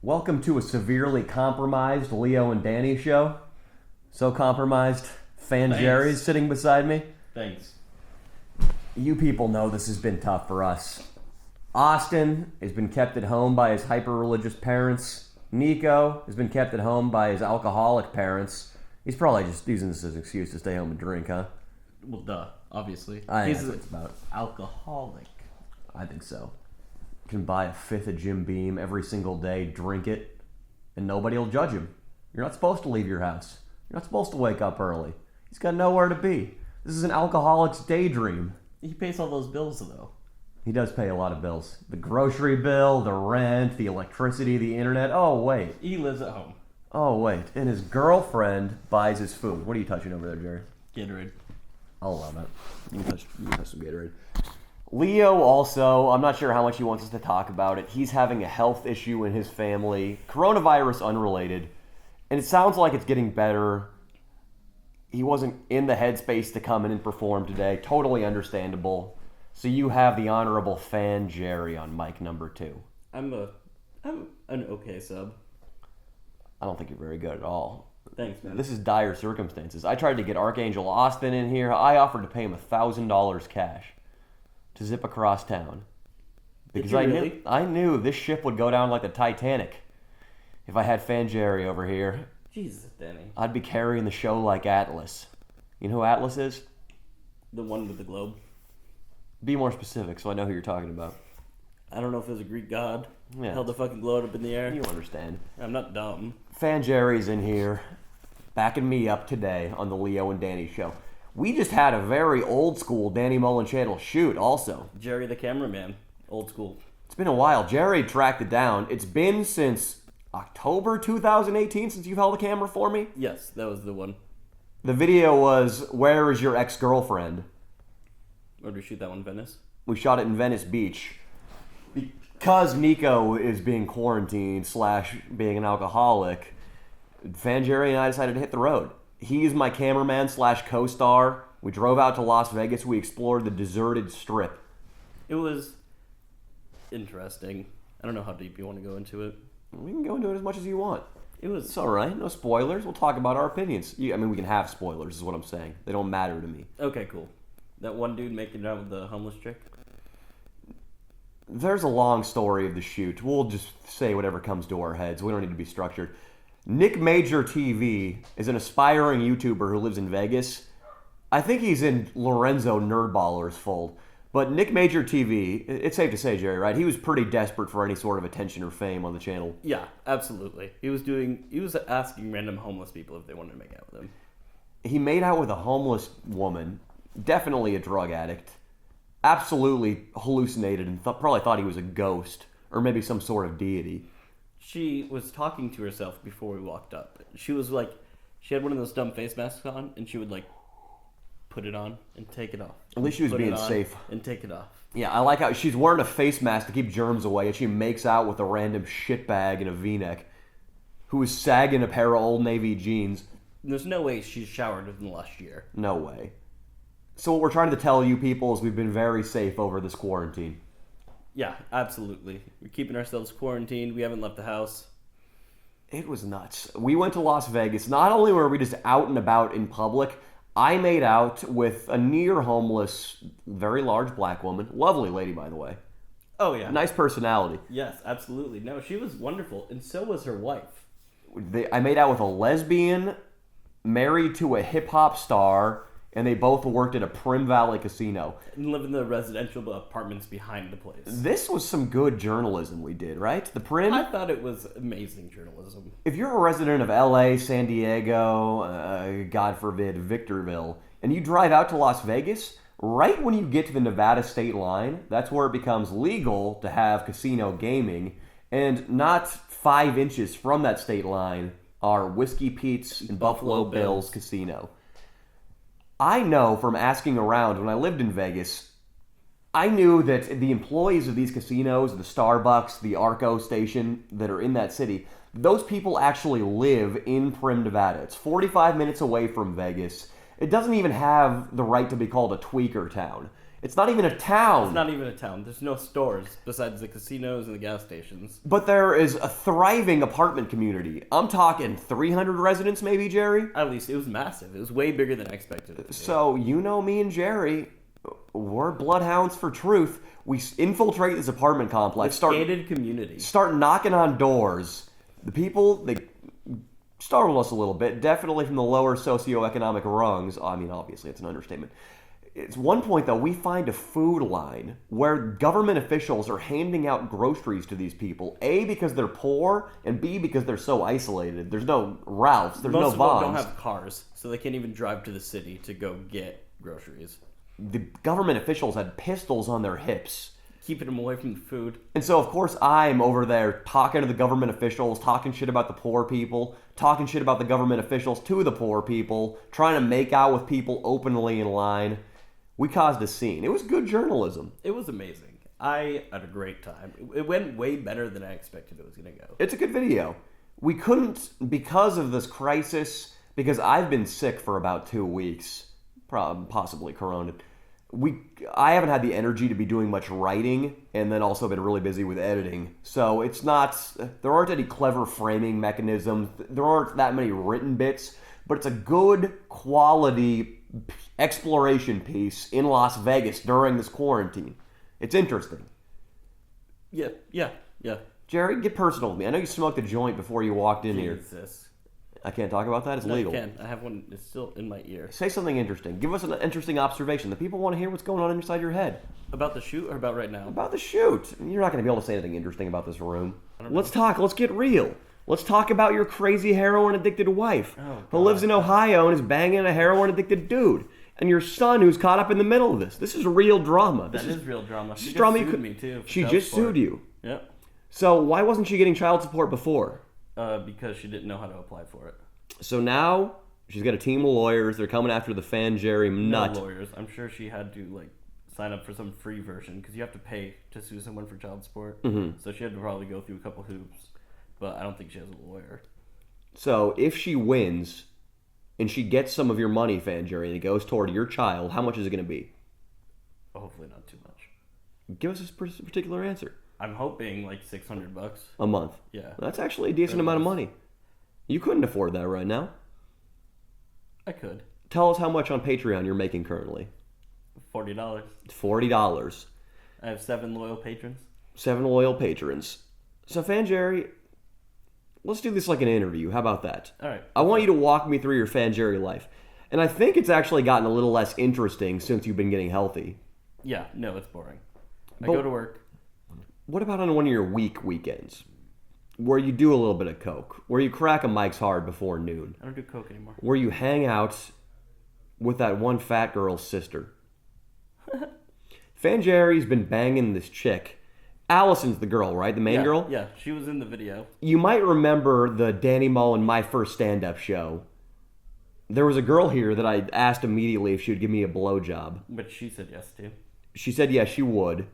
Welcome to a severely compromised Leo and Danny show. So compromised, Fan Thanks. Jerry's sitting beside me. Thanks. You people know this has been tough for us. Austin has been kept at home by his hyper-religious parents. Nico has been kept at home by his alcoholic parents. He's probably just using this as an excuse to stay home and drink, huh? Well, duh. Obviously. I think He's that's what it's about. alcoholic. I think so. You can buy a fifth of Jim Beam every single day, drink it, and nobody will judge him. You're not supposed to leave your house. You're not supposed to wake up early. He's got nowhere to be. This is an alcoholic's daydream. He pays all those bills, though. He does pay a lot of bills. The grocery bill, the rent, the electricity, the internet. Oh, wait. He lives at home. Oh, wait. And his girlfriend buys his food. What are you touching over there, Jerry? Gatorade. I'll allow that. You can touch some Gatorade. Leo also, I'm not sure how much he wants us to talk about it. He's having a health issue in his family. Coronavirus unrelated. And it sounds like it's getting better. He wasn't in the headspace to come in and perform today. Totally understandable. So you have the honorable Fan Jerry on mic number 2. I'm an okay sub. I don't think you're very good at all. Thanks, man. This is dire circumstances. I tried to get Archangel Austin in here. I offered to pay him $1,000 cash to zip across town. Because Did you really? I knew this ship would go down like the Titanic if I had Fan Jerry over here. Jesus, Danny. I'd be carrying the show like Atlas. You know who Atlas is? The one with the globe. Be more specific so I know who you're talking about. I don't know if it was a Greek god. Yeah. Held the fucking globe up in the air. You understand. I'm not dumb. Fan Jerry's in here, backing me up today on the Leo and Danny show. We just had a very old school Danny Mullen channel shoot also. Jerry the cameraman. Old school. It's been a while. Jerry tracked it down. It's been since October 2018 since you've held a camera for me. Yes, that was the one. The video was, "Where is your ex-girlfriend?" Or did we shoot that one in Venice? We shot it in Venice Beach. Because Nico is being quarantined / being an alcoholic, Fan Jerry and I decided to hit the road. He's my cameraman / co-star. We drove out to Las Vegas. We explored the deserted strip. It was interesting. I don't know how deep you want to go into it. We can go into it as much as you want. It was... It's all right. No spoilers. We'll talk about our opinions. I mean, we can have spoilers is what I'm saying. They don't matter to me. Okay, cool. That one dude making it out with the homeless chick? There's a long story of the shoot. We'll just say whatever comes to our heads. We don't need to be structured. Nick Major TV is an aspiring YouTuber who lives in Vegas. I think he's in Lorenzo Nerdballer's fold. But Nick Major TV, it's safe to say, Jerry, right? He was pretty desperate for any sort of attention or fame on the channel. Yeah, absolutely. He was asking random homeless people if they wanted to make out with him. He made out with a homeless woman, definitely a drug addict, absolutely hallucinated and probably thought he was a ghost or maybe some sort of deity. She was talking to herself before we walked up. She was like, she had one of those dumb face masks on, and she would like put it on and take it off. At least she was Put it being on safe. And take it off. Yeah, I like how she's wearing a face mask to keep germs away, and she makes out with a random shitbag in a V-neck who is sagging a pair of Old Navy jeans. There's no way she's showered within the last year. No way. So what we're trying to tell you people is we've been very safe over this quarantine. Yeah, absolutely. We're keeping ourselves quarantined. We haven't left the house. It was nuts. We went to Las Vegas. Not only were we just out and about in public, I made out with a near homeless, very large black woman. Lovely lady, by the way. Oh, yeah. Nice personality. Yes, absolutely. No, she was wonderful, and so was her wife. I made out with a lesbian, married to a hip-hop star, and they both worked at a Prim Valley casino. And live in the residential apartments behind the place. This was some good journalism we did, right? The Prim. I thought it was amazing journalism. If you're a resident of LA, San Diego, God forbid, Victorville, and you drive out to Las Vegas, right when you get to the Nevada state line, that's where it becomes legal to have casino gaming, and not 5 inches from that state line are Whiskey Pete's and Buffalo Bill's Casino. I know from asking around when I lived in Vegas, I knew that the employees of these casinos, the Starbucks, the Arco station that are in that city, those people actually live in Prim, Nevada. It's 45 minutes away from Vegas. It doesn't even have the right to be called a tweaker town. It's not even a town. It's not even a town. There's no stores besides the casinos and the gas stations. But there is a thriving apartment community. I'm talking 300 residents maybe, Jerry? At least it was massive. It was way bigger than I expected it to be. So, you know me and Jerry, we're bloodhounds for truth. We infiltrate this apartment complex, Gated community. start knocking on doors. The people, they startled us a little bit, definitely from the lower socioeconomic rungs. I mean, obviously, it's an understatement. It's one point, though, we find a food line where government officials are handing out groceries to these people. A, because they're poor, and B, because they're so isolated. There's no Ralphs, there's Most no of them Vons. don't have cars, so they can't even drive to the city to go get groceries. The government officials had pistols on their hips. Keeping them away from the food. And so, of course, I'm over there talking to the government officials, talking shit about the poor people, talking shit about the government officials to the poor people, trying to make out with people openly in line. We caused a scene. It was good journalism. It was amazing. I had a great time. It went way better than I expected it was going to go. It's a good video. We couldn't, because of this crisis, because I've been sick for about 2 weeks, possibly corona. I haven't had the energy to be doing much writing, and then also been really busy with editing. So it's not, there aren't any clever framing mechanisms. There aren't that many written bits, but it's a good quality exploration piece in Las Vegas during this quarantine. It's interesting. Yeah. Jerry, get personal with me. I know you smoked a joint before you walked in here. Jesus. I can't talk about that. It's No, legal. you can. I have one. It's still in my ear. Say something interesting. Give us an interesting observation. The people want to hear what's going on inside your head. About the shoot or about right now? About the shoot. You're not going to be able to say anything interesting about this room. Let's talk. Let's get real. Let's talk about your crazy heroin-addicted wife who lives in Ohio and is banging a heroin-addicted dude. And your son who's caught up in the middle of this. This is real drama. That is real drama. She just drama sued me too. She just sued you. Yep. So why wasn't she getting child support before? Because she didn't know how to apply for it. So now she's got a team of lawyers. They're coming after the fan Jerry nut. No lawyers. I'm sure she had to sign up for some free version because you have to pay to sue someone for child support. Mm-hmm. So she had to probably go through a couple hoops. But I don't think she has a lawyer. So if she wins and she gets some of your money, fan Jerry, and it goes toward your child, how much is it going to be? Hopefully not too much. Give us a particular answer. I'm hoping $600 a month. Yeah, that's actually a decent amount of money. You couldn't afford that right now. I could. Tell us how much on Patreon you're making currently. $40. $40. I have 7 loyal patrons. 7 loyal patrons. So, Fan Jerry, let's do this like an interview. How about that? All right. I want you to walk me through your Fan Jerry life. And I think it's actually gotten a little less interesting since you've been getting healthy. Yeah, no, it's boring. I go to work. What about on one of your weekends? Where you do a little bit of coke, where you crack a Mike's Hard before noon. I don't do coke anymore. Where you hang out with that one fat girl's sister. Fan Jerry's been banging this chick. Allison's the girl, right? The main girl? Yeah, she was in the video. You might remember the Danny Mullen My First Stand-Up show. There was a girl here that I asked immediately if she would give me a blowjob. But she said yes to. She said yes, she would.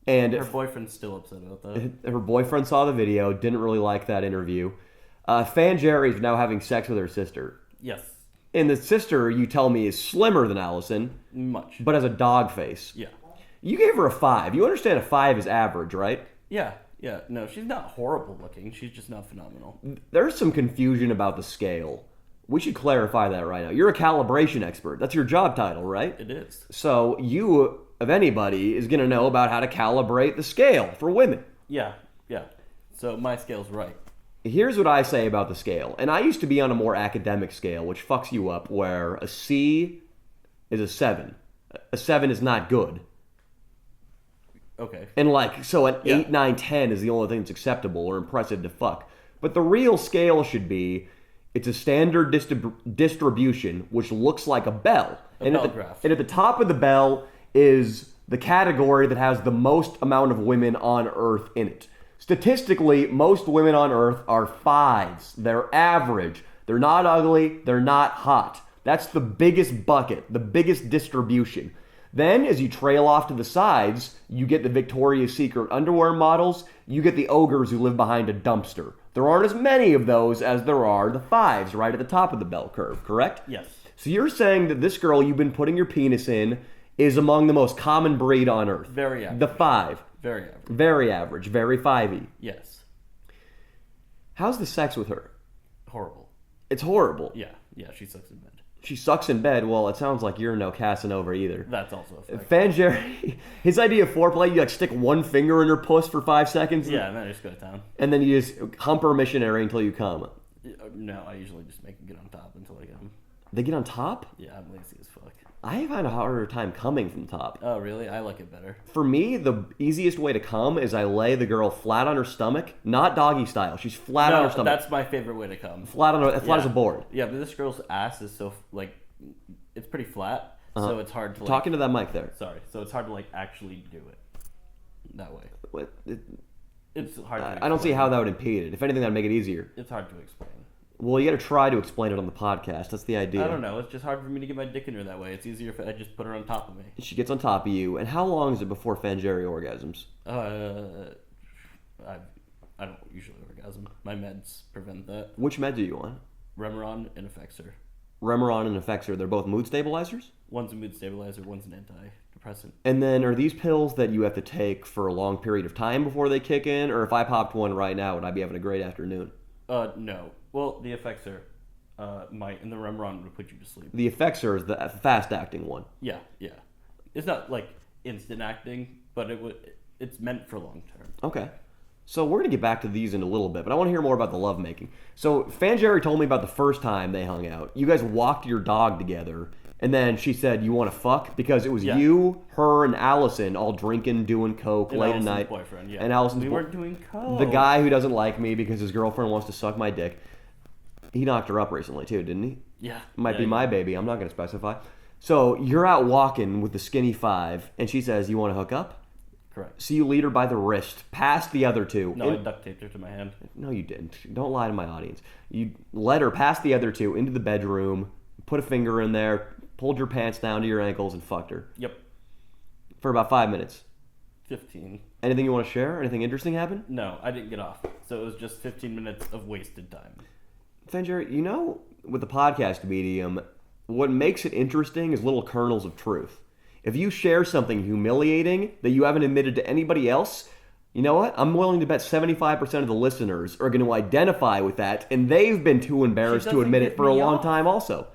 And her boyfriend's still upset about that. Her boyfriend saw the video, didn't really like that interview. Fan Jerry's now having sex with her sister. Yes. And the sister, you tell me, is slimmer than Allison. Much. But has a dog face. Yeah. You gave her a 5. You understand a 5 is average, right? Yeah. No, she's not horrible looking. She's just not phenomenal. There's some confusion about the scale. We should clarify that right now. You're a calibration expert. That's your job title, right? It is. So you, of anybody, is going to know about how to calibrate the scale for women. Yeah. So my scale's right. Here's what I say about the scale. And I used to be on a more academic scale, which fucks you up, where a C is a 7. A 7 is not good. Okay. And so an 8, 9, 10 is the only thing that's acceptable or impressive to fuck. But the real scale should be, it's a standard distribution, which looks like a bell. A bell graph. And at the top of the bell is the category that has the most amount of women on Earth in it. Statistically, most women on Earth are 5s. They're average. They're not ugly. They're not hot. That's the biggest bucket, the biggest distribution. Then, as you trail off to the sides, you get the Victoria's Secret underwear models. You get the ogres who live behind a dumpster. There aren't as many of those as there are the 5s right at the top of the bell curve, correct? Yes. So you're saying that this girl you've been putting your penis in is among the most common breed on Earth. Very average. The 5. Very average. Very average. Very 5-y. Yes. How's the sex with her? Horrible. It's horrible. Yeah. Yeah, she sucks in bed. She sucks in bed. Well, it sounds like you're no Casanova either. That's also a fact. Fanjerry, his idea of foreplay, you like stick one finger in her puss for 5 seconds. Yeah, and then I just go to town. And then you just hump her missionary until you come. No, I usually just make them get on top until I come. They get on top? Yeah, I'm lazy as fuck. I find a harder time coming from top. Oh, really? I like it better. For me, the easiest way to come is I lay the girl flat on her stomach, not doggy style. She's flat on her stomach. That's my favorite way to come. Flat as a board. Yeah, but this girl's ass is so, like, it's pretty flat, so it's hard to, like... Talking to that mic there. Sorry. So it's hard to, like, actually do it that way. What? It's hard to I don't see how that would impede it. If anything, that'd make it easier. It's hard to explain. Well, you gotta try to explain it on the podcast. That's the idea. I don't know. It's just hard for me to get my dick in her that way. It's easier if I just put her on top of me. She gets on top of you. And how long is it before Fanjerry orgasms? I don't usually orgasm. My meds prevent that. Which meds are you on? Remeron and Effexor. Remeron and Effexor, they're both mood stabilizers? One's a mood stabilizer, one's an antidepressant. And then are these pills that you have to take for a long period of time before they kick in? Or if I popped one right now, would I be having a great afternoon? No. Well, the Effexor might, and the Remeron would put you to sleep. The Effexor is the fast-acting one. Yeah, yeah. It's not, like, instant acting, but it's meant for long term. Okay. So we're going to get back to these in a little bit, but I want to hear more about the lovemaking. So Fanjerry told me about the first time they hung out. You guys walked your dog together, and then she said, you want to fuck? Because it was you, her, and Allison all drinking, doing coke And late at Allison's night. boyfriend, yeah. And Allison's we weren't doing coke. The guy who doesn't like me because his girlfriend wants to suck my dick. He knocked her up recently, too, didn't he? Yeah. Might be my baby. I'm not going to specify. So you're out walking with the skinny 5, and she says, you want to hook up? Correct. So you lead her by the wrist, past the other two. No, I duct taped her to my hand. No, you didn't. Don't lie to my audience. You led her past the other two into the bedroom, put a finger in there, pulled your pants down to your ankles, and fucked her. Yep. For about 5 minutes. 15. Anything you want to share? Anything interesting happen? No, I didn't get off. So it was just 15 minutes of wasted time. Fanjerry, you know, with the podcast medium, what makes it interesting is little kernels of truth. If you share something humiliating that you haven't admitted to anybody else, you know what? I'm willing to bet 75% of the listeners are going to identify with that, and they've been too embarrassed to admit it for a long time also.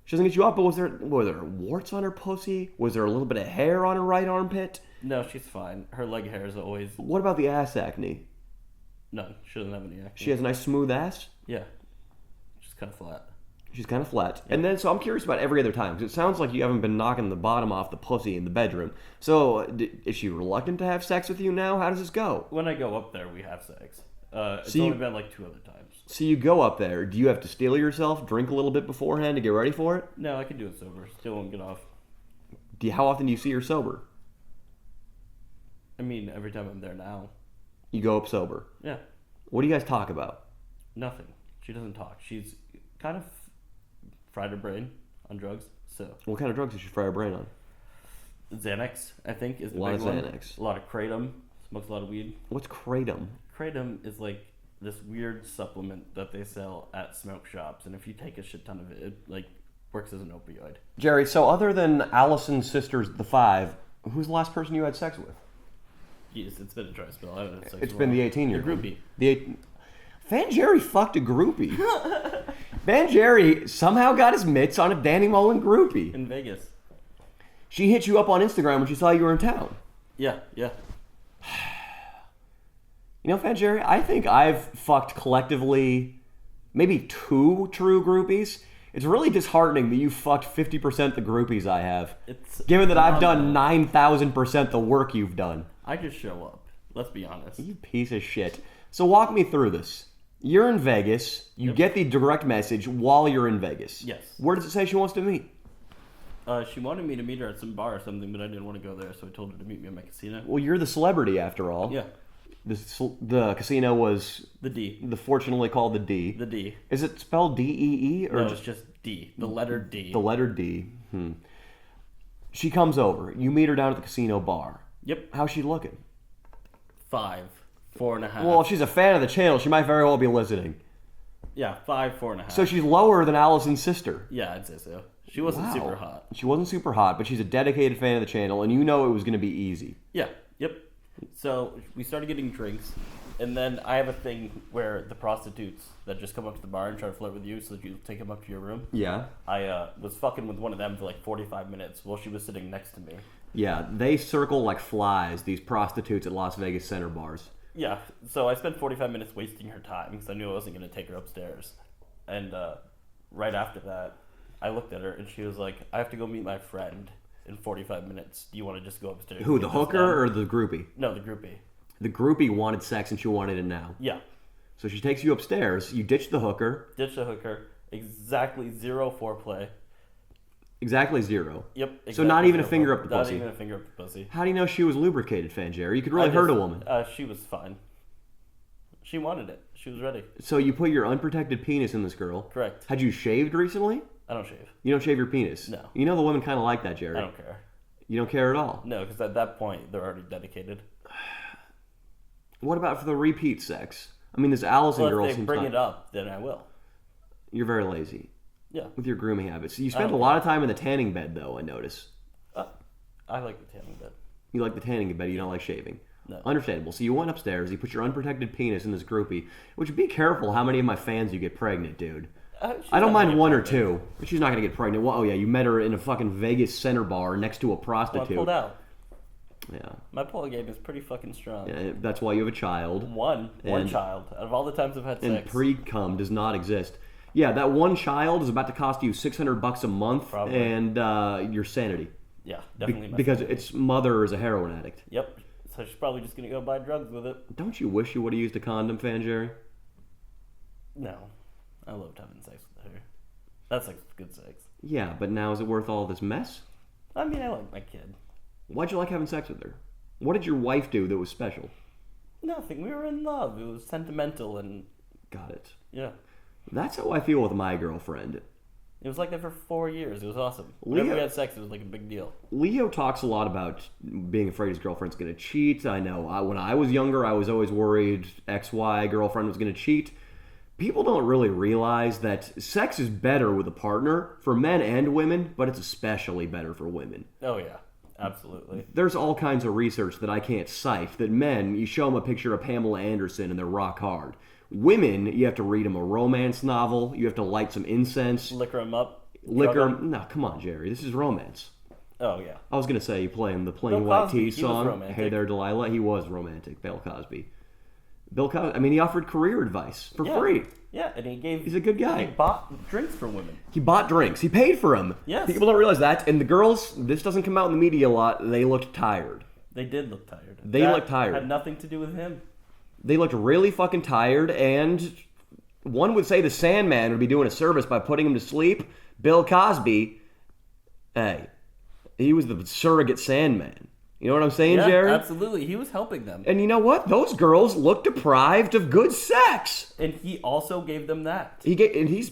She doesn't get you up, but were there warts on her pussy? Was there a little bit of hair on her right armpit? No, she's fine. Her leg hair is always... What about the ass acne? No, she doesn't have any acne. She has a nice smooth ass? Yeah. She's kind of flat. She's kind of flat. And then, so I'm curious about every other time, because it sounds like you haven't been knocking the bottom off the pussy in the bedroom. So, is she reluctant to have sex with you now? How does this go? When I go up there, we have sex. It's only been like 2 other times. So you go up there. Do you have to steel yourself, drink a little bit beforehand to get ready for it? No, I can do it sober. Still won't get off. How often do you see her sober? I mean, every time I'm there now. You go up sober. Yeah. What do you guys talk about? Nothing. She doesn't talk. She's kind of fried her brain on drugs. So What kind of drugs does she fry her brain on? Xanax, I think, is the A lot big of one. Xanax. A lot of kratom. Smokes a lot of weed. What's kratom? Kratom is like this weird supplement that they sell at smoke shops, and if you take a shit ton of it, it like works as an opioid. Jerry, so other than Allison's sisters, the 5, who's the last person you had sex with? Yes, it's been a dry spell. I haven't had sex It's in a been the while. 18-year Your groupie. Fanjerry fucked a groupie. Fanjerry somehow got his mitts on a Danny Mullen groupie. In Vegas. She hit you up on Instagram when she saw you were in town. Yeah, yeah. You know, Fanjerry, I think I've fucked collectively maybe 2 true groupies. It's really disheartening that you fucked 50% the groupies I have. It's given that I've done 9,000% the work you've done. I just show up. Let's be honest. You piece of shit. So walk me through this. You're in Vegas. You get the direct message while you're in Vegas. Yes. Where does it say she wants to meet? She wanted me to meet her at some bar or something, but I didn't want to go there, so I told her to meet me at my casino. Well, you're the celebrity after all. Yeah. The casino was The D. fortunately called the D. The D. Is it spelled D-E-E? Or No, it's just D. The letter D. the letter D? She comes over. You meet her down at the casino bar. Yep. How's she looking? 5, 4.5. Well, if she's a fan of the channel, she might very well be listening. Yeah, 5, 4.5. So she's lower than Allison's sister. Yeah, I'd say so. She wasn't Wow. super hot. She wasn't super hot, but she's a dedicated fan of the channel, and you know it was going to be easy. Yeah. Yep. So we started getting drinks, and then I have a thing where the prostitutes that just come up to the bar and try to flirt with you, so that you take them up to your room. Yeah. I was fucking with one of them for like 45 minutes while she was sitting next to me. Yeah, they circle like flies, these prostitutes at Las Vegas center bars. Yeah, so I spent 45 minutes wasting her time because I knew I wasn't going to take her upstairs. And right after that, I looked at her and she was like, I have to go meet my friend in 45 minutes. Do you want to just go upstairs? Who, the hooker or the groupie? No, the groupie. The groupie wanted sex and she wanted it now. Yeah. So she takes you upstairs, you ditch the hooker. Ditch the hooker. Exactly 0 foreplay. Exactly 0. Yep. So Exactly not even a 0 finger up the Not pussy. even a finger up the pussy. How do you know she was lubricated, Fanjerry? You could really hurt a woman. She was fine. She wanted it. She was ready. So you put your unprotected penis in this girl. Correct. Had you shaved recently? I don't shave. You don't shave your penis? No. You know the women kind of like that, Jerry. I don't care. You don't care at all? No, because at that point, they're already dedicated. What about for the repeat sex? I mean, this Allison Well, girl if they seems bring not... it up, then I will. You're very lazy Yeah. with your grooming habits. You spend a don't lot of time in the tanning bed, though, I notice. I like the tanning bed. You like the tanning bed, you don't like shaving. No. Understandable. So you went upstairs, you put your unprotected penis in this groupie, which be careful how many of my fans you get pregnant, dude. I don't mind one or two, but she's not going to get pregnant. Well, oh, yeah, you met her in a fucking Vegas center bar next to a Well, I prostitute. pulled out. Yeah. My pull game is pretty fucking strong. Yeah, that's why you have a child. One And- child. Out of all the times I've had And sex. pre-cum does not exist. Yeah, that one child is about to cost you $600 a month, Probably. and your sanity. Yeah, definitely. Because sanity. its mother is a heroin addict. Yep. So she's probably just gonna go buy drugs with it. Don't you wish you would have used a condom, Fanjerry? No, I loved having sex with her. That's like good sex. Yeah, but now is it worth all this mess? I mean, I like my kid. Why'd you like having sex with her? What did your wife do that was special? Nothing. We were in love. It was sentimental and Got it. yeah. That's how I feel with my girlfriend. It was like that for 4 years. It was awesome. Whenever Leo- we had sex, it was like a big deal. Leo talks a lot about being afraid his girlfriend's going to cheat. I know. When I was younger, I was always worried XY girlfriend was going to cheat. People don't really realize that sex is better with a partner for men and women, but it's especially better for women. Oh yeah, absolutely. There's all kinds of research that I can't cite that men, you show them a picture of Pamela Anderson and they're rock hard. Women, you have to read them a romance novel, you have to light some incense, Liquor him up. liquor. drug 'em. No, come on, Jerry. This is romance. Oh yeah. I was going to say you playing the Plain Bill White Cosby, Tee he was song. romantic. Hey there, Delilah. He was romantic. Bill Cosby. Bill Cosby. I mean, he offered career advice for Yeah. free. Yeah, and he gave. He's a good guy. He bought drinks for women. He bought drinks. He paid for them. Yes. People don't realize that. And the girls, this doesn't come out in the media a lot, they looked tired. They did look tired. They That looked tired. Had nothing to do with him. They looked really fucking tired, and one would say the Sandman would be doing a service by putting him to sleep. Bill Cosby, hey, he was the surrogate Sandman. You know what I'm saying, Yeah, Jerry? absolutely. He was helping them, And you know what? Those girls look deprived of good sex. and he also gave them that. And he's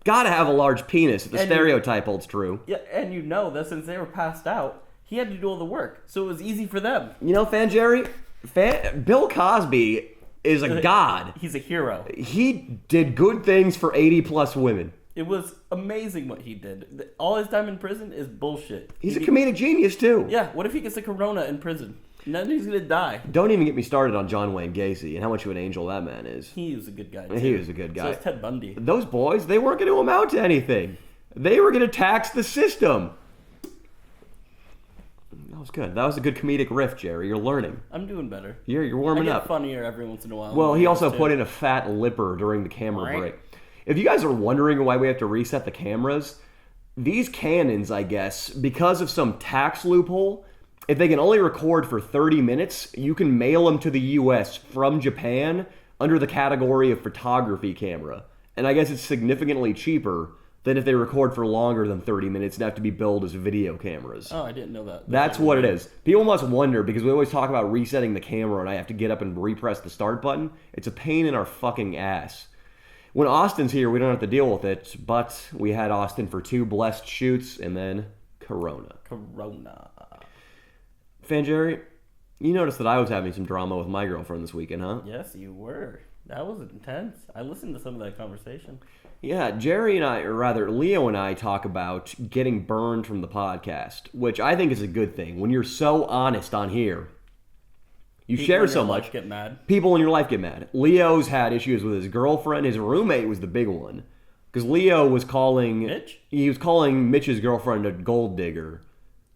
got to have a large penis if the And stereotype holds true. Yeah, and you know that since they were passed out, he had to do all the work, so it was easy for them. You know, Jerry, Bill Cosby is a god. He's a hero. He did good things for 80 plus women. It was amazing what he did. All his time in prison is bullshit. He's a comedic genius too. Yeah, what if he gets the corona in prison? None he's gonna die. Don't even get me started on John Wayne Gacy and how much of an angel that man is. He was a good guy. Too. He was a good guy. So is Ted Bundy. Those boys, they weren't going to amount to anything. They were going to tax the system. That was good. That was a good comedic riff, Jerry. You're learning. I'm doing better. You're I warming get up. funnier every once in a while. Well, he also too. put in a fat lipper during the camera Right. break. If you guys are wondering why we have to reset the cameras, these Canons, I guess, because of some tax loophole, if they can only record for 30 minutes, you can mail them to the US from Japan under the category of photography camera. And I guess it's significantly cheaper than if they record for longer than 30 minutes and have to be billed as video cameras. Oh, I didn't know that. That's what it is. People must wonder, because we always talk about resetting the camera and I have to get up and repress the start button. It's a pain in our fucking ass. When Austin's here, we don't have to deal with it, but we had Austin for 2 blessed shoots and then Corona. Corona. Fanjerry, you noticed that I was having some drama with my girlfriend this weekend, huh? Yes, you were. That was intense. I listened to some of that conversation. Yeah, Jerry and I, or rather Leo and I, talk about getting burned from the podcast, which I think is a good thing. When you're so honest on here, you People share in so your much. life get mad. People in your life get mad. Leo's had issues with his girlfriend. His roommate was the big one. Because Leo was calling... Mitch? He was calling Mitch's girlfriend a gold digger,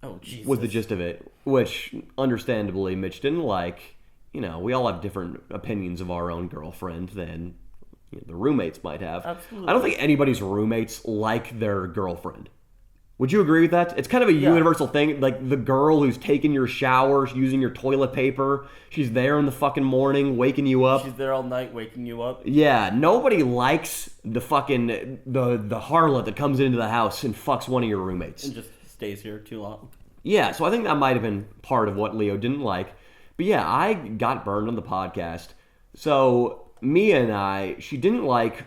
Oh, Jesus. was the gist of it. Which, understandably, Mitch didn't like. You know, we all have different opinions of our own girlfriend than the roommates might have. Absolutely. I don't think anybody's roommates like their girlfriend. Would you agree with that? It's kind of a universal thing. Like the girl who's taking your shower, using your toilet paper. She's there in the fucking morning, waking you up. She's there all night waking you up. Yeah, nobody likes the fucking the harlot that comes into the house and fucks one of your roommates. And just stays here too long. Yeah, so I think that might have been part of what Leo didn't like. But yeah, I got burned on the podcast. So Mia and I, she didn't like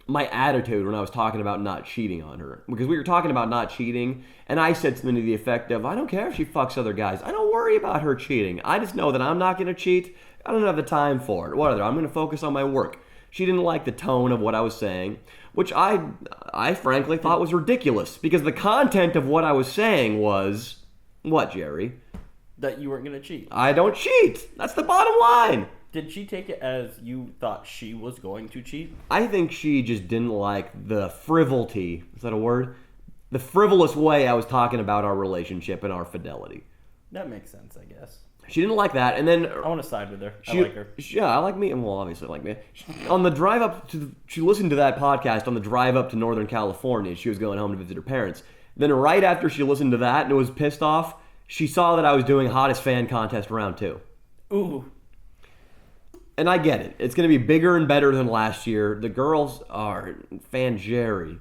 my attitude when I was talking about not cheating on her. Because we were talking about not cheating, and I said something to the effect of, I don't care if she fucks other guys. I don't worry about her cheating. I just know that I'm not going to cheat. I don't have the time for it. Whatever, I'm going to focus on my work. She didn't like the tone of what I was saying, which I frankly thought was ridiculous. Because the content of what I was saying was, what, Jerry? That you weren't going to cheat. I don't cheat. That's the bottom line. Did she take it as you thought she was going to cheat? I think she just didn't like the frivolity. Is that a word? The frivolous way I was talking about our relationship and our fidelity. That makes sense, I guess. She didn't like that, and then I want to side with her. I she, like her. Yeah, I like me. Well, obviously, I like me. On the drive up to, she listened to that podcast on the drive up to Northern California. She was going home to visit her parents. Then right after she listened to that and was pissed off, she saw that I was doing hottest fan contest round 2. Ooh. And I get it. It's going to be bigger and better than last year. The girls are fan Jerry.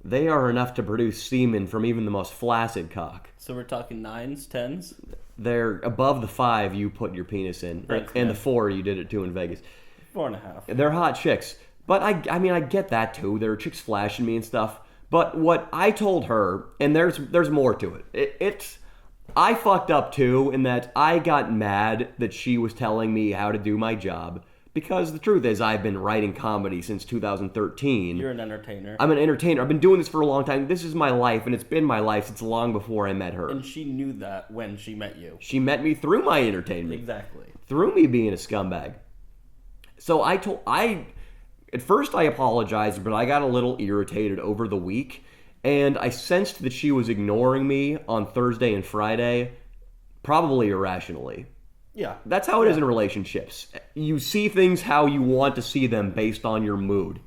They are enough to produce semen from even the most flaccid cock. So we're talking 9s, 10s? They're above the 5 you put your penis in, Thanks, and man. the 4 you did it to in Vegas. 4.5. They're hot chicks. But I mean, I get that too. There are chicks flashing me and stuff. But what I told her, and there's more to it. It's I fucked up too in that I got mad that she was telling me how to do my job. Because the truth is, I've been writing comedy since 2013. You're an entertainer. I'm an entertainer. I've been doing this for a long time. This is my life, and it's been my life since long before I met her. And she knew that when she met you. She met me through my entertainment. Exactly. Through me being a scumbag. So at first I apologized, but I got a little irritated over the week, and I sensed that she was ignoring me on Thursday and Friday, probably irrationally. Yeah. That's how it is in relationships. You see things how you want to see them based on your mood.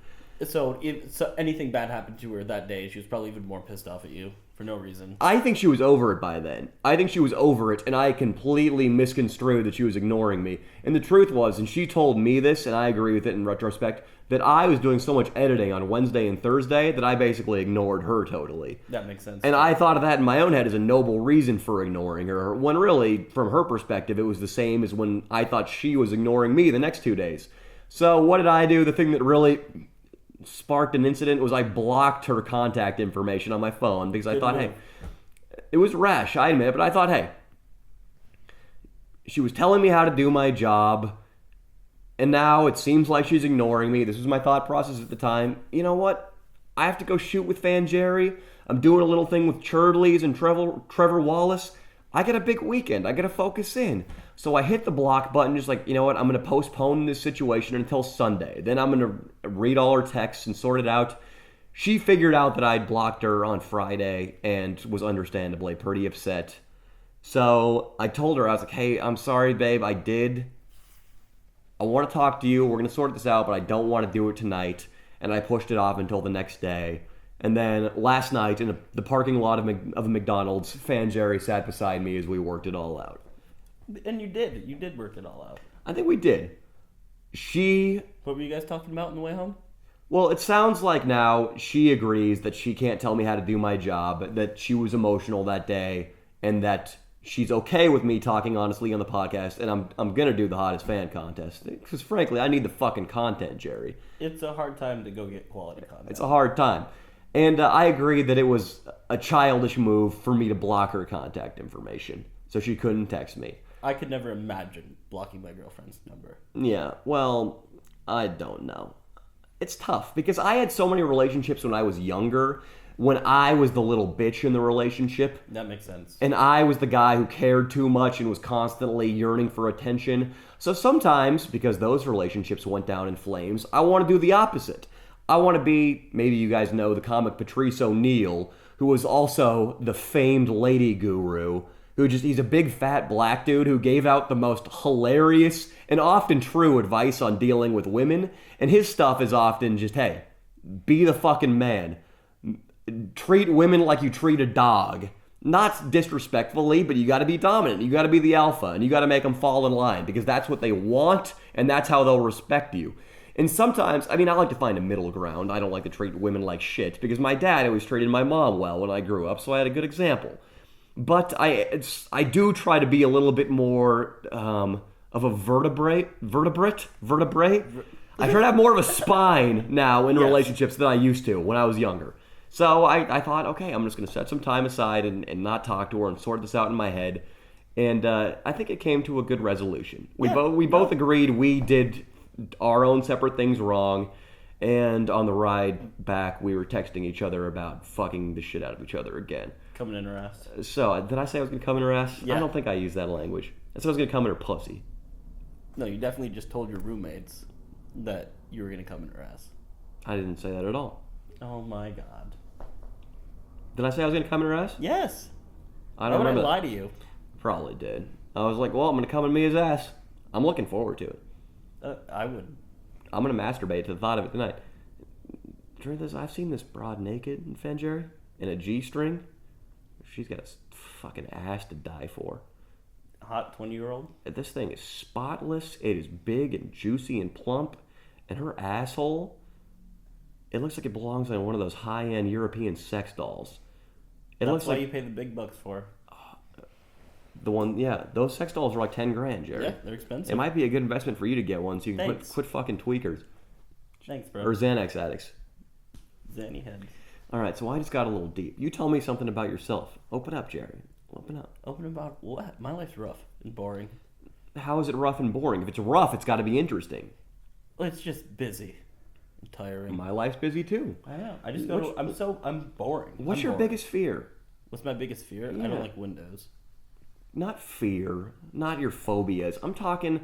So if anything bad happened to her that day, she was probably even more pissed off at you for no reason. I think she was over it by then. I think she was over it, and I completely misconstrued that she was ignoring me. And the truth was, and she told me this, and I agree with it in retrospect, that I was doing so much editing on Wednesday and Thursday that I basically ignored her totally. That makes sense. And I thought of that in my own head as a noble reason for ignoring her, when really, from her perspective, it was the same as when I thought she was ignoring me the next 2 days. So what did I do? The thing that really sparked an incident was I blocked her contact information on my phone because I thought, hey, it was rash, I admit, but I thought, hey, she was telling me how to do my job, and now it seems like she's ignoring me. This was my thought process at the time. You know what? I have to go shoot with Fan Jerry. I'm doing a little thing with Churdleys and Trevor Wallace. I got a big weekend. I got to focus in. So I hit the block button, just like, you know what? I'm going to postpone this situation until Sunday. Then I'm going to read all her texts and sort it out. She figured out that I'd blocked her on Friday and was understandably pretty upset. So I told her, I was like, hey, I'm sorry, babe. I want to talk to you. We're going to sort this out, but I don't want to do it tonight. And I pushed it off until the next day. And then last night in the parking lot of a McDonald's, Fan Jerry sat beside me as we worked it all out. And you did. You did work it all out. I think we did. What were you guys talking about on the way home? Well, it sounds like now she agrees that she can't tell me how to do my job, that she was emotional that day, and that she's okay with me talking honestly on the podcast, and I'm going to do the hottest fan contest. Because frankly, I need the fucking content, Jerry. It's a hard time to go get quality content. It's a hard time. And I agree that it was a childish move for me to block her contact information, so she couldn't text me. I could never imagine blocking my girlfriend's number. Yeah, well, I don't know. It's tough because I had so many relationships when I was younger, when I was the little bitch in the relationship. That makes sense. And I was the guy who cared too much and was constantly yearning for attention. So sometimes, because those relationships went down in flames, I want to do the opposite. I want to be, maybe you guys know the comic Patrice O'Neal, who was also the famed lady guru, he's a big fat black dude who gave out the most hilarious and often true advice on dealing with women. And his stuff is often just, hey, be the fucking man. Treat women like you treat a dog. Not disrespectfully, but you got to be dominant. You got to be the alpha, and you got to make them fall in line because that's what they want, and that's how they'll respect you. And sometimes, I like to find a middle ground. I don't like to treat women like shit because my dad always treated my mom well when I grew up, so I had a good example. But I do try to be a little bit more of a vertebrate. I try to have more of a spine now in relationships than I used to when I was younger. So I thought, okay, I'm just going to set some time aside and not talk to her and sort this out in my head. And I think it came to a good resolution. We both agreed we did our own separate things wrong. And on the ride back, we were texting each other about fucking the shit out of each other again. Coming in her ass. So, did I say I was going to come in her ass? Yeah. I don't think I used that language. I said I was going to come in her pussy. No, you definitely just told your roommates that you were going to come in her ass. I didn't say that at all. Oh my god. Did I say I was going to come in her ass? Yes. I don't remember. Why would I lie to you? Probably did. I was like, well, I'm going to come in Mia's ass. I'm looking forward to it. I would. I'm going to masturbate to the thought of it tonight. During this, I've seen this broad naked in Fanjerry in a G-string. She's got a fucking ass to die for. Hot 20-year-old? This thing is spotless. It is big and juicy and plump. And her asshole, it looks like it belongs on one of those high-end European sex dolls. That's what you pay the big bucks for. Those sex dolls are like 10 grand, Jerry. Yeah, they're expensive. It might be a good investment for you to get one so you can Thanks. quit fucking tweakers. Thanks, bro. Or Xanax addicts. Zanny head. All right, so I just got a little deep. You tell me something about yourself. Open up, Jerry. Open up. Open about what? My life's rough and boring. How is it rough and boring? If it's rough, it's got to be interesting. Well, it's just busy and tiring. My life's busy too. I know. I just go. I'm boring. What's your biggest fear? What's my biggest fear? Yeah. I don't like windows. Not fear, not your phobias. I'm talking,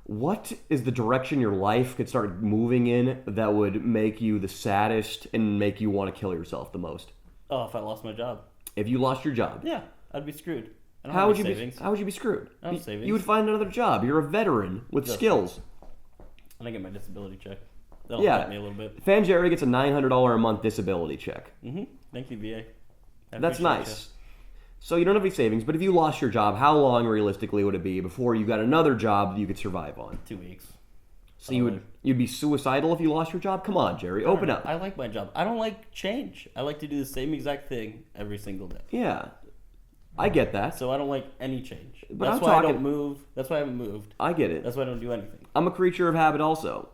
what is the direction your life could start moving in that would make you the saddest and make you want to kill yourself the most? Oh, if I lost my job. If you lost your job. Yeah, I'd be screwed. I don't How have would any you savings. be? How would you be screwed? I don't have savings. You would find another job. You're a veteran with skills. And I get my disability check. That'll help me a little bit. Fanjerry gets a $900 a month disability check. Mm-hmm. Thank you, VA. That's nice. So you don't have any savings, but if you lost your job, how long realistically would it be before you got another job that you could survive on? 2 weeks. So you'd be suicidal if you lost your job? Come on, Jerry, open up. I like my job. I don't like change. I like to do the same exact thing every single day. Yeah, I get that. So I don't like any change. But That's why I don't move. That's why I haven't moved. I get it. That's why I don't do anything. I'm a creature of habit also.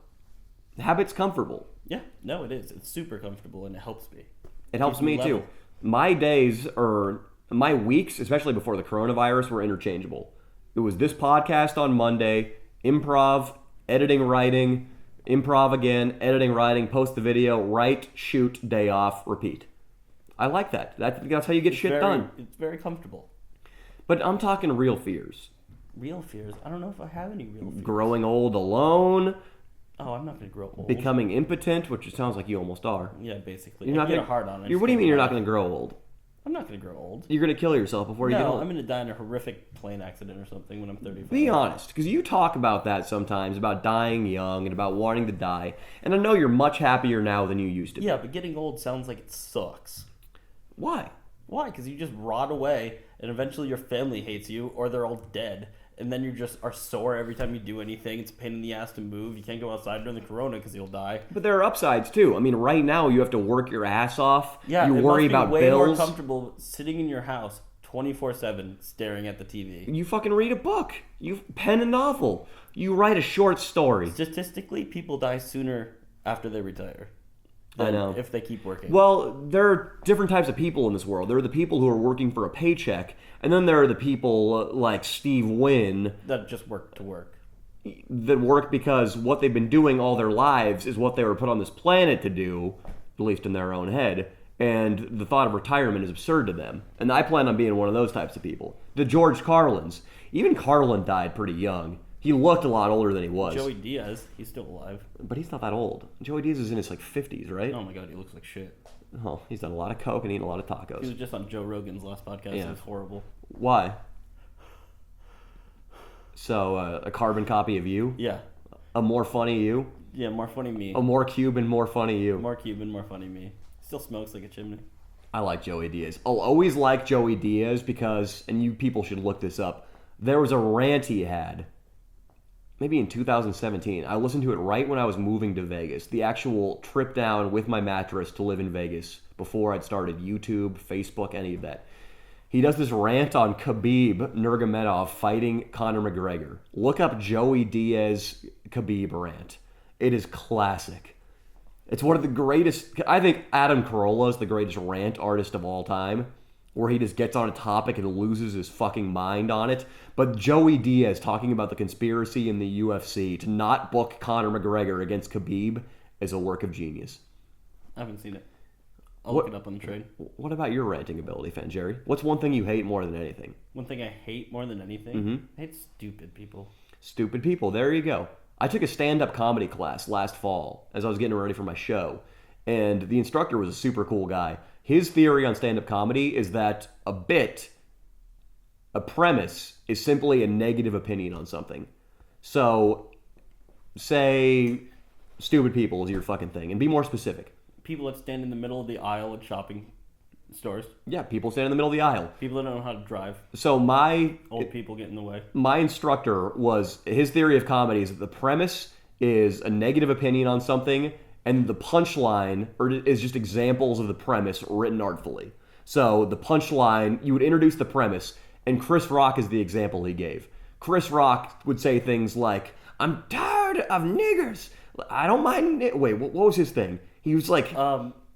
Habit's comfortable. Yeah, no, it is. It's super comfortable and it helps me. It helps me too. My weeks, especially before the coronavirus, were interchangeable. It was this podcast on Monday, improv, editing, writing, improv again, editing, writing, post the video, write, shoot, day off, repeat. I like that. That's how you get shit done. It's very comfortable. But I'm talking real fears. Real fears? I don't know if I have any real fears. Growing old alone. Oh, I'm not going to grow old. Becoming impotent, which it sounds like you almost are. Yeah, basically. You're not gonna get a hard on it. What do you mean you're not going to grow old? I'm not going to grow old. You're going to kill yourself before you get old. I'm going to die in a horrific plane accident or something when I'm 35. Be honest, because you talk about that sometimes, about dying young and about wanting to die. And I know you're much happier now than you used to be. Yeah, but getting old sounds like it sucks. Why? Why? Because you just rot away, and eventually your family hates you, or they're all dead. And then you just are sore every time you do anything. It's a pain in the ass to move. You can't go outside during the corona because you'll die. But there are upsides too. I mean, right now you have to work your ass off. Yeah, you worry about way bills. More comfortable sitting in your house 24/7 staring at the TV. You fucking read a book. You pen a novel. You write a short story. Statistically, people die sooner after they retire. I know. If they keep working. Well, there are different types of people in this world. There are the people who are working for a paycheck, and then there are the people like Steve Wynn. That just work to work. that work because what they've been doing all their lives is what they were put on this planet to do, at least in their own head. And the thought of retirement is absurd to them. And I plan on being one of those types of people. The George Carlins. Even Carlin died pretty young. He looked a lot older than he was. Joey Diaz, he's still alive. But he's not that old. Joey Diaz is in his 50s, right? Oh my god, he looks like shit. Oh, he's done a lot of coke and eaten a lot of He tacos. was just on Joe Rogan's last podcast. Yeah. It was horrible. Why? So, a carbon copy of you? Yeah. A more funny you? Yeah, more funny me. A more Cuban, more funny you? More Cuban, more funny me. Still smokes like a chimney. I like Joey Diaz. I'll always like Joey Diaz because, and you people should look this up, there was a rant he had, maybe in 2017. I listened to it right when I was moving to Vegas. The actual trip down with my mattress to live in Vegas before I'd started YouTube, Facebook, any of that. He does this rant on Khabib Nurmagomedov fighting Conor McGregor. Look up Joey Diaz Khabib rant. It is classic. It's one of the greatest. I think Adam Carolla is the greatest rant artist of all time, where he just gets on a topic and loses his fucking mind on it. But Joey Diaz talking about the conspiracy in the UFC to not book Conor McGregor against Khabib is a work of genius. I haven't seen it. I'll look it up on the train. What about your ranting ability, Fan Jerry? What's one thing you hate more than anything? One thing I hate more than anything? I hate stupid people. Stupid people. There you go. I took a stand-up comedy class last fall as I was getting ready for my show, and the instructor was a super cool guy. His theory on stand-up comedy is that a premise, is simply a negative opinion on something. So, say stupid people is your fucking thing, and be more specific. People that stand in the middle of the aisle at shopping stores. Yeah, people stand in the middle of the aisle. People that don't know how to drive. So Old people get in the way. my instructor was, his theory of comedy is that the premise is a negative opinion on something, and the punchline is just examples of the premise written artfully. So the punchline, you would introduce the premise, and Chris Rock is the example he gave. Chris Rock would say things like, "I'm tired of niggers. I don't mind." Wait, what was his thing? He was like,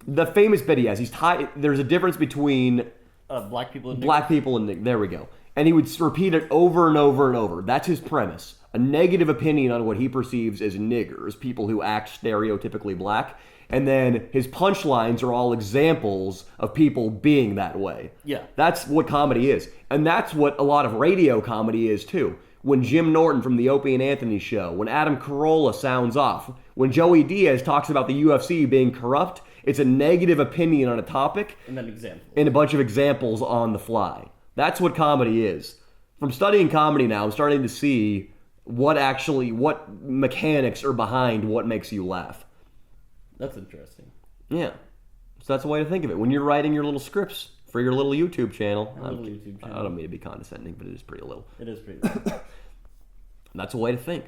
the famous bit he has. He's tired. There's a difference between black people and black people and there we go. And he would repeat it over and over and over. That's his premise. A negative opinion on what he perceives as niggers, people who act stereotypically black. And then his punchlines are all examples of people being that way. Yeah. That's what comedy is. And that's what a lot of radio comedy is too. When Jim Norton from the Opie and Anthony show, when Adam Carolla sounds off, when Joey Diaz talks about the UFC being corrupt, it's a negative opinion on a topic. And then examples. And a bunch of examples on the fly. That's what comedy is. From studying comedy now, I'm starting to see what mechanics are behind what makes you laugh. That's interesting. Yeah. So that's a way to think of it. When you're writing your little scripts for your little YouTube channel. YouTube channel. I don't mean to be condescending, but it is pretty little. It is pretty little. That's a way to think.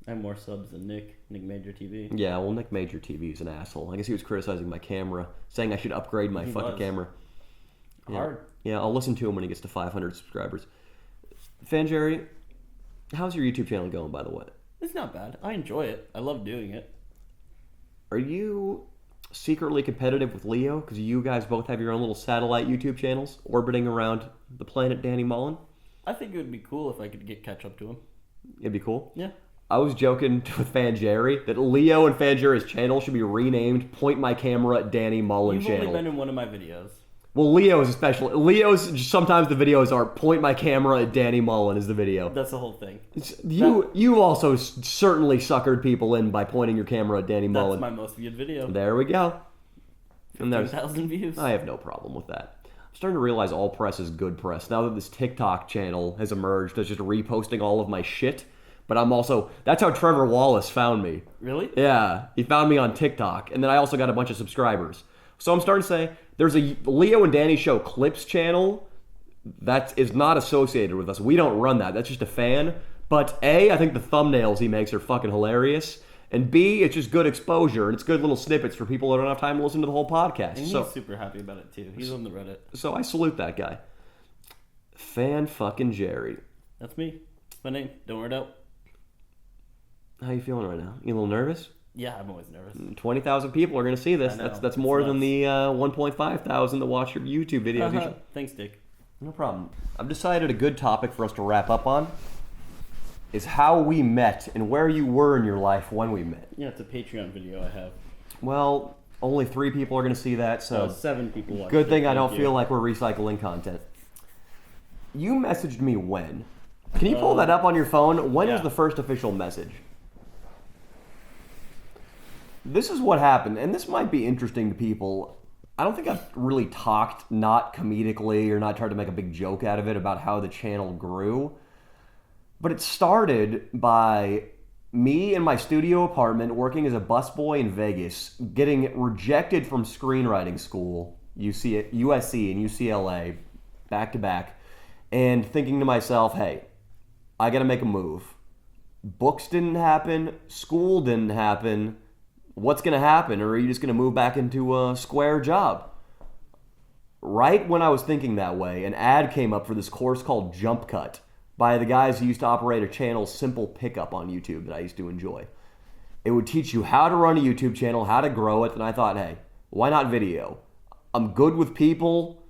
I have more subs than Nick Major TV. Yeah, well, Nick Major TV is an asshole. I guess he was criticizing my camera, saying I should upgrade my fucking camera. Yeah. Hard. Yeah, I'll listen to him when he gets to 500 subscribers. Fan Jerry, how's your YouTube channel going, by the way? It's not bad. I enjoy it. I love doing it. Are you secretly competitive with Leo? Because you guys both have your own little satellite YouTube channels orbiting around the planet Danny Mullen? I think it would be cool if I could catch up to him. It'd be cool? Yeah. I was joking with Fan Jerry that Leo and Fan Jerry's channel should be renamed Point My Camera at Danny Mullen You've channel. only been in one of my videos. Well, Leo's especially. Leo's, sometimes the videos are Point My Camera at Danny Mullen is the video. That's the whole thing. You also certainly suckered people in by pointing your camera at Danny Mullen. That's my most viewed video. There we go. 15,000 views. I have no problem with that. I'm starting to realize all press is good press. Now that this TikTok channel has emerged that's just reposting all of my shit. But I'm also, that's how Trevor Wallace found me. Really? Yeah, he found me on TikTok. And then I also got a bunch of subscribers. So I'm starting to say, there's a Leo and Danny Show Clips channel that is not associated with us. We don't run that. That's just a fan. But A, I think the thumbnails he makes are fucking hilarious. And B, it's just good exposure. And it's good little snippets for people that don't have time to listen to the whole podcast. And he's super happy about it too. He's on the Reddit. So I salute that guy. Fan fucking Jerry. That's me. That's my name. Don't wear it out. How you feeling right now? You a little nervous? Yeah, I'm always nervous. 20,000 people are going to see this. That's more than the 1.5 thousand that watch your YouTube videos. Thanks, Dick. No problem. I've decided a good topic for us to wrap up on. is how we met and where you were in your life when we met. Yeah, it's a Patreon video I have. Well, only 3 people are going to see that, so 7 people watched good thing it. I don't Thank feel you. like we're recycling content. You messaged me when? Can you pull that up on your phone? When was yeah. the first official message? This is what happened, and this might be interesting to people. I don't think I've really talked, not comedically or not tried to make a big joke out of it, about how the channel grew. But it started by me in my studio apartment working as a busboy in Vegas, getting rejected from screenwriting school, USC and UCLA, back to back, and thinking to myself, hey, I gotta make a move. Books didn't happen, school didn't happen. What's gonna happen? Or are you just gonna move back into a square job? Right when I was thinking that way, an ad came up for this course called Jump Cut by the guys who used to operate a channel, Simple Pickup, on YouTube that I used to enjoy. It would teach you how to run a YouTube channel, how to grow it, and I thought, hey, why not video? I'm good with people.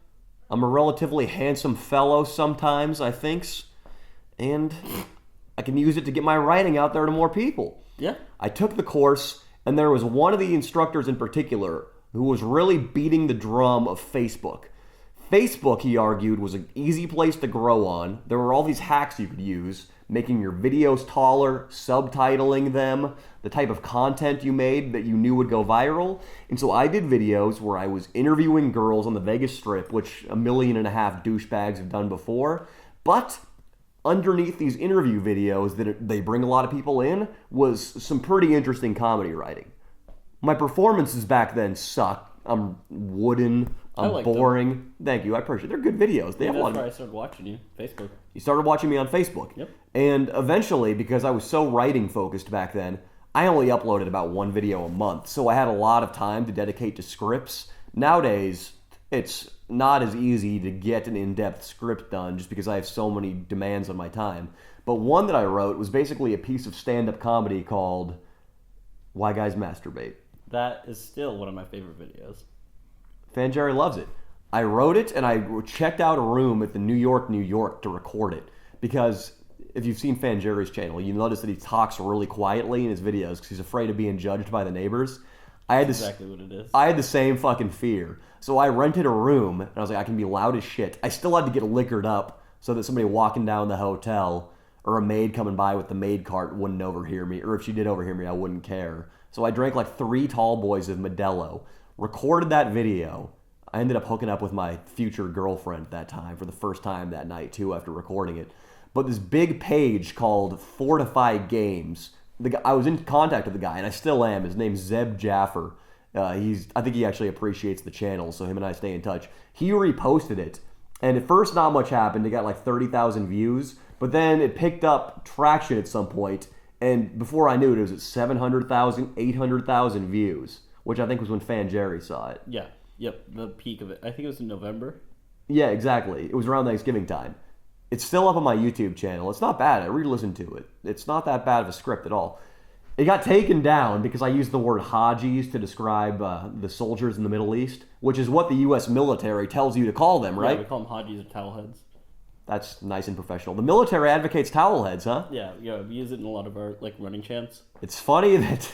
I'm a relatively handsome fellow sometimes, I thinks, and I can use it to get my writing out there to more people. Yeah. I took the course, and there was one of the instructors in particular who was really beating the drum of Facebook. Facebook, he argued, was an easy place to grow on. There were all these hacks you could use, making your videos taller, subtitling them, the type of content you made that you knew would go viral. And so I did videos where I was interviewing girls on the Vegas Strip, which 1.5 million douchebags have done before. But underneath these interview videos that they bring a lot of people in was some pretty interesting comedy writing. My performances back then sucked. I'm wooden. I'm boring. Them. Thank you. I appreciate it. They're good videos. They have a lot. That's where I started watching you. Facebook. You started watching me on Facebook. Yep. And eventually, because I was so writing focused back then, I only uploaded about 1 video a month. So I had a lot of time to dedicate to scripts. Nowadays, it's not as easy to get an in-depth script done just because I have so many demands on my time. But one that I wrote was basically a piece of stand-up comedy called Why Guys Masturbate. That is still one of my favorite videos. Fan Jerry loves it. I wrote it and I checked out a room at the New York to record it. Because if you've seen Fan Jerry's channel, you notice that he talks really quietly in his videos because he's afraid of being judged by the neighbors. That's exactly what it is. I had the same fucking fear. So I rented a room and I was like, I can be loud as shit. I still had to get liquored up so that somebody walking down the hotel or a maid coming by with the maid cart wouldn't overhear me. Or if she did overhear me, I wouldn't care. So I drank like 3 tall boys of Modelo. Recorded that video. I ended up hooking up with my future girlfriend at that time for the first time that night too after recording it. But this big page called Fortify Games, I was in contact with the guy, and I still am. His name's Zeb Jaffer. I think he actually appreciates the channel, so him and I stay in touch. He reposted it, and at first not much happened. It got like 30,000 views, but then it picked up traction at some point, and before I knew it was at 700,000, 800,000 views, which I think was when Fan Jerry saw it. Yeah. Yep. The peak of it. I think it was in November. Yeah, exactly. It was around Thanksgiving time. It's still up on my YouTube channel. It's not bad. I re-listened to it. It's not that bad of a script at all. It got taken down because I used the word Hajis to describe the soldiers in the Middle East, which is what the U.S. military tells you to call them, right? Yeah, we call them Hajis or towel heads. That's nice and professional. The military advocates towel heads, huh? Yeah, we use it in a lot of our running chants. It's funny that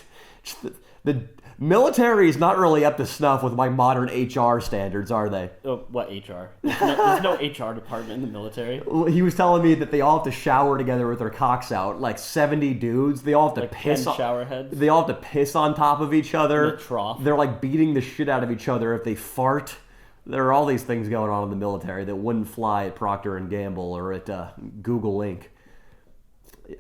the military is not really up to snuff with my modern HR standards, are they? Oh, what HR? There's no HR department in the military. He was telling me that they all have to shower together with their cocks out, like 70 dudes. They all have to like piss 10 shower heads. They all have to piss on top of each other. In a trough. They're like beating the shit out of each other if they fart. There are all these things going on in the military that wouldn't fly at Procter & Gamble or at Google Inc.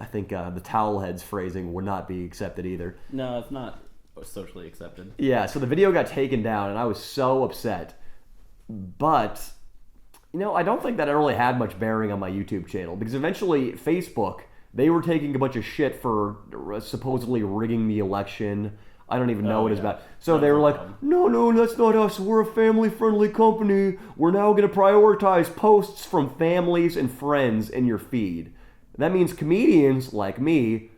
I think the towel heads phrasing would not be accepted either. No, it's not socially accepted. Yeah, so the video got taken down and I was so upset. But, I don't think that it really had much bearing on my YouTube channel because eventually Facebook, they were taking a bunch of shit for supposedly rigging the election. I don't even know what it's about. So they were like, no, that's not us. We're a family-friendly company. We're now going to prioritize posts from families and friends in your feed. That means comedians like me,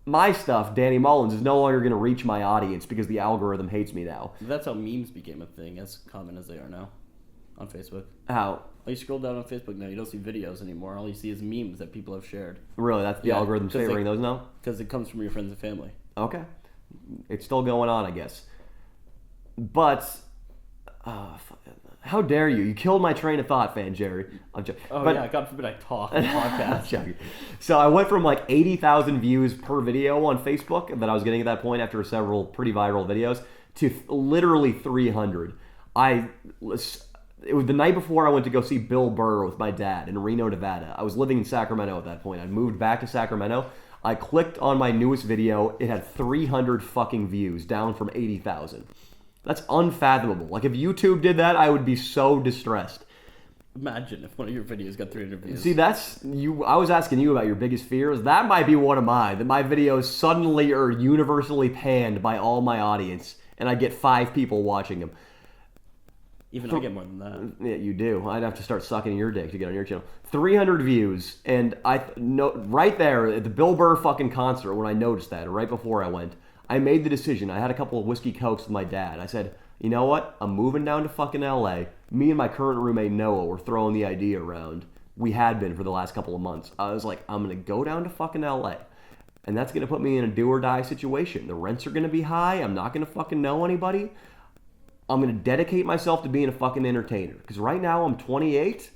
my stuff, Danny Mullins, is no longer going to reach my audience because the algorithm hates me now. That's how memes became a thing, as common as they are now on Facebook. How? You scroll down on Facebook now, you don't see videos anymore. All you see is memes that people have shared. Really, that's the algorithm's favoring those now? Because it comes from your friends and family. Okay. It's still going on, I guess. But, how dare you? You killed my train of thought, Fan Jerry. God forbid I talk on the podcast. So I went from like 80,000 views per video on Facebook that I was getting at that point after several pretty viral videos to literally 300. It was the night before I went to go see Bill Burr with my dad in Reno, Nevada. I was living in Sacramento at that point. I'd moved back to Sacramento. I clicked on my newest video. It had 300 fucking views, down from 80,000. That's unfathomable. Like, if YouTube did that, I would be so distressed. Imagine if one of your videos got 300 views. See, that's you. I was asking you about your biggest fears. That might be one of mine. That my videos suddenly are universally panned by all my audience, and I get 5 people watching them. Even I get more than that. Yeah, you do. I'd have to start sucking your dick to get on your channel. 300 views, and I know right there at the Bill Burr fucking concert when I noticed that, right before I went, I made the decision. I had a couple of whiskey cokes with my dad. I said, you know what? I'm moving down to fucking LA. Me and my current roommate Noah were throwing the idea around. We had been for the last couple of months. I was like, I'm gonna go down to fucking LA. And that's gonna put me in a do or die situation. The rents are gonna be high. I'm not gonna fucking know anybody. I'm going to dedicate myself to being a fucking entertainer. Because right now I'm 28.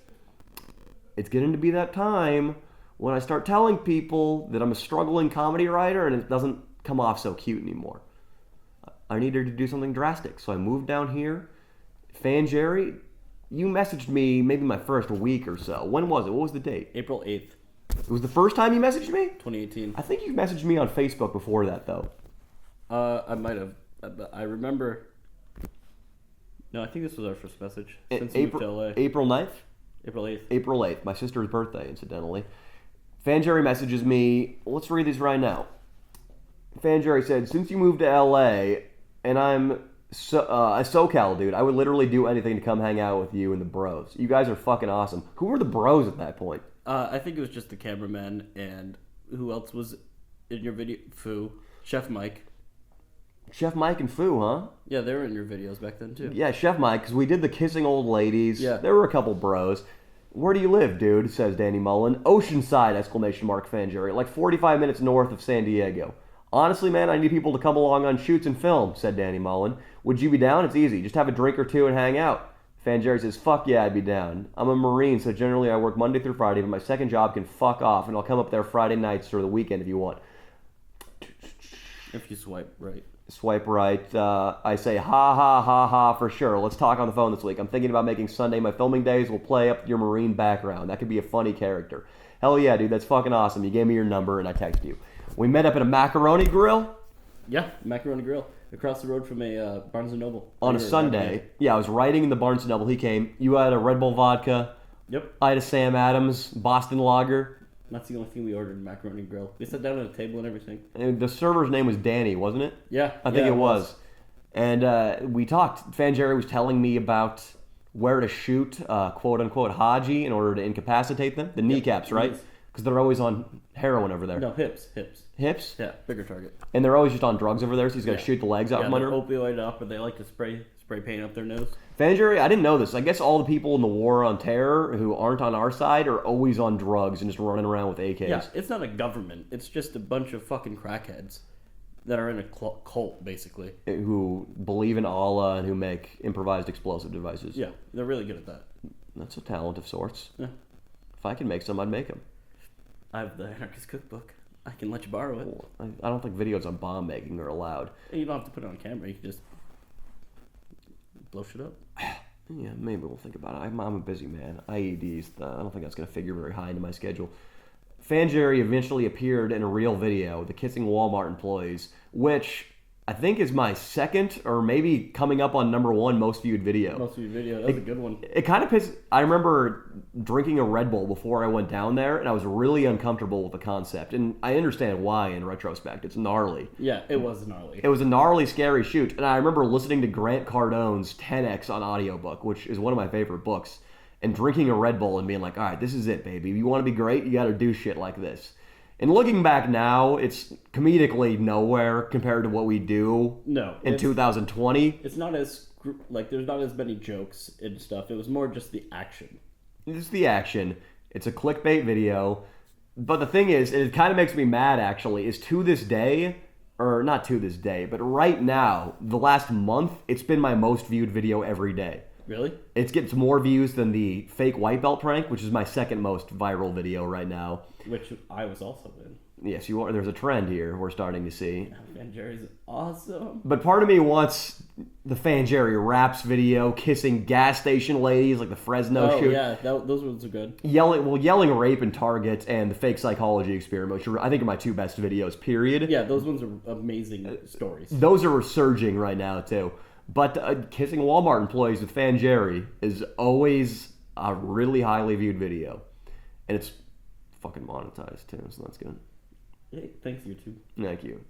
It's getting to be that time when I start telling people that I'm a struggling comedy writer and it doesn't come off so cute anymore. I needed to do something drastic. So I moved down here. Fan Jerry, you messaged me maybe my first week or so. When was it? What was the date? April 8th. It was the first time you messaged me? 2018. I think you messaged me on Facebook before that, though. I might have. I remember... No, I think this was our first message since we moved to LA. April 9th? April 8th. April 8th, my sister's birthday, incidentally. Fan Jerry messages me. Let's read these right now. Fan Jerry said, since you moved to LA, and I'm a SoCal dude, I would literally do anything to come hang out with you and the bros. You guys are fucking awesome. Who were the bros at that point? I think it was just the cameraman, and who else was in your video? Foo. Chef Mike. Chef Mike and Foo, huh? Yeah, they were in your videos back then, too. Yeah, Chef Mike, because we did the kissing old ladies. Yeah. There were a couple bros. Where do you live, dude? Says Danny Mullen. Oceanside, exclamation mark, Fan Jerry. Like 45 minutes north of San Diego. Honestly, man, I need people to come along on shoots and film, said Danny Mullen. Would you be down? It's easy. Just have a drink or two and hang out. Fan Jerry says, fuck yeah, I'd be down. I'm a Marine, so generally I work Monday through Friday, but my second job can fuck off, and I'll come up there Friday nights or the weekend if you want. If you swipe right. Swipe right. I say, ha, ha, ha, ha, for sure. Let's talk on the phone this week. I'm thinking about making Sunday my filming days. We'll play up your Marine background. That could be a funny character. Hell yeah, dude. That's fucking awesome. You gave me your number, and I texted you. We met up at a macaroni grill. Yeah, macaroni grill. Across the road from a Barnes & Noble. On a Sunday. Yeah, I was writing in the Barnes & Noble. He came. You had a Red Bull vodka. Yep. I had a Sam Adams Boston Lager. That's the only thing we ordered, macaroni grill. We sat down at a table and everything. And the server's name was Danny, wasn't it? Yeah. I think it was. And we talked. Fan Jerry was telling me about where to shoot, quote-unquote, Haji in order to incapacitate them. The kneecaps, right? Because they're always on heroin over there. No, hips. Hips? Yeah, bigger target. And they're always just on drugs over there, so he's got to shoot the legs out from under them. Opioid up, or they like to spray paint up their nose. Fan Jerry, I didn't know this. I guess all the people in the war on terror who aren't on our side are always on drugs and just running around with AKs. Yeah, it's not a government. It's just a bunch of fucking crackheads that are in a cult, basically. Who believe in Allah and who make improvised explosive devices. Yeah, they're really good at that. That's a talent of sorts. Yeah. If I could make some, I'd make them. I have the Anarchist Cookbook. I can let you borrow it. I don't think videos on bomb making are allowed. You don't have to put it on camera. You can just blow shit up. Yeah, maybe we'll think about it. I'm a busy man. IEDs, I don't think that's going to figure very high into my schedule. Fan Jerry eventually appeared in a real video, The Kissing Walmart Employees, which I think is my second or maybe coming up on #1 most viewed video. Most viewed video. That was a good one. It kind of pissed. I remember drinking a Red Bull before I went down there, and I was really uncomfortable with the concept. And I understand why in retrospect. It's gnarly. Yeah, it was gnarly. It was a gnarly, scary shoot. And I remember listening to Grant Cardone's 10X on audiobook, which is one of my favorite books, and drinking a Red Bull and being like, all right, this is it, baby. If you want to be great, you got to do shit like this. And looking back now, it's comedically nowhere compared to what we do in 2020. It's not as, there's not as many jokes and stuff. It was more just the action. It's the action. It's a clickbait video. But the thing is, it kind of makes me mad actually, is to this day, or not to this day, but right now, the last month, it's been my most viewed video every day. Really? It gets more views than the fake white belt prank, which is my second most viral video right now. Which I was also in. Yes, you are. There's a trend here we're starting to see. Fan Jerry's awesome. But part of me wants the Fan Jerry raps video, kissing gas station ladies like the Fresno shoot. Yeah, those ones are good. Yelling rape in Target and the fake psychology experiment, which I think are my two best videos, period. Yeah, those ones are amazing stories. Those are resurging right now, too. But kissing Walmart employees with Fan Jerry is always a really highly viewed video. And it's fucking monetized, too, so that's good. Hey, thanks, YouTube. Thank you.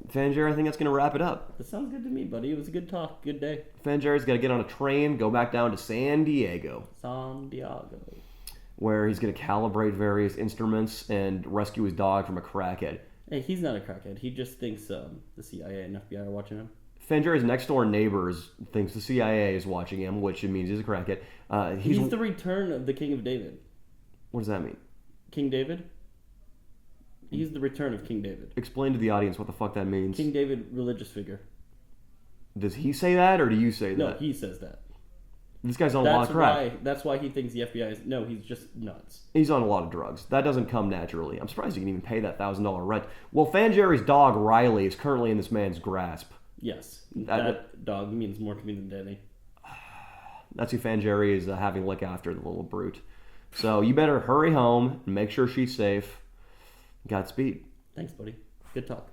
Fan Jerry, I think that's going to wrap it up. That sounds good to me, buddy. It was a good talk. Good day. Fan Jerry's got to get on a train, go back down to San Diego. San Diego. Where he's going to calibrate various instruments and rescue his dog from a crackhead. Hey, he's not a crackhead. He just thinks the CIA and FBI are watching him. Fan Jerry's next door neighbors thinks the CIA is watching him, which means he's a crackhead. He's the return of the King of David. What does that mean? King David? He's the return of King David. Explain to the audience what the fuck that means. King David, religious figure. Does he say that, or do you say that? No, he says that. This guy's on a lot of crack. That's why he thinks the FBI is... No, he's just nuts. He's on a lot of drugs. That doesn't come naturally. I'm surprised he can even pay that $1,000 rent. Well, Fan Jerry's dog, Riley, is currently in this man's grasp. Yes. That dog means more to me than Danny. That's who Fan Jerry is having look after, the little brute. So you better hurry home and make sure she's safe. Godspeed. Thanks, buddy. Good talk.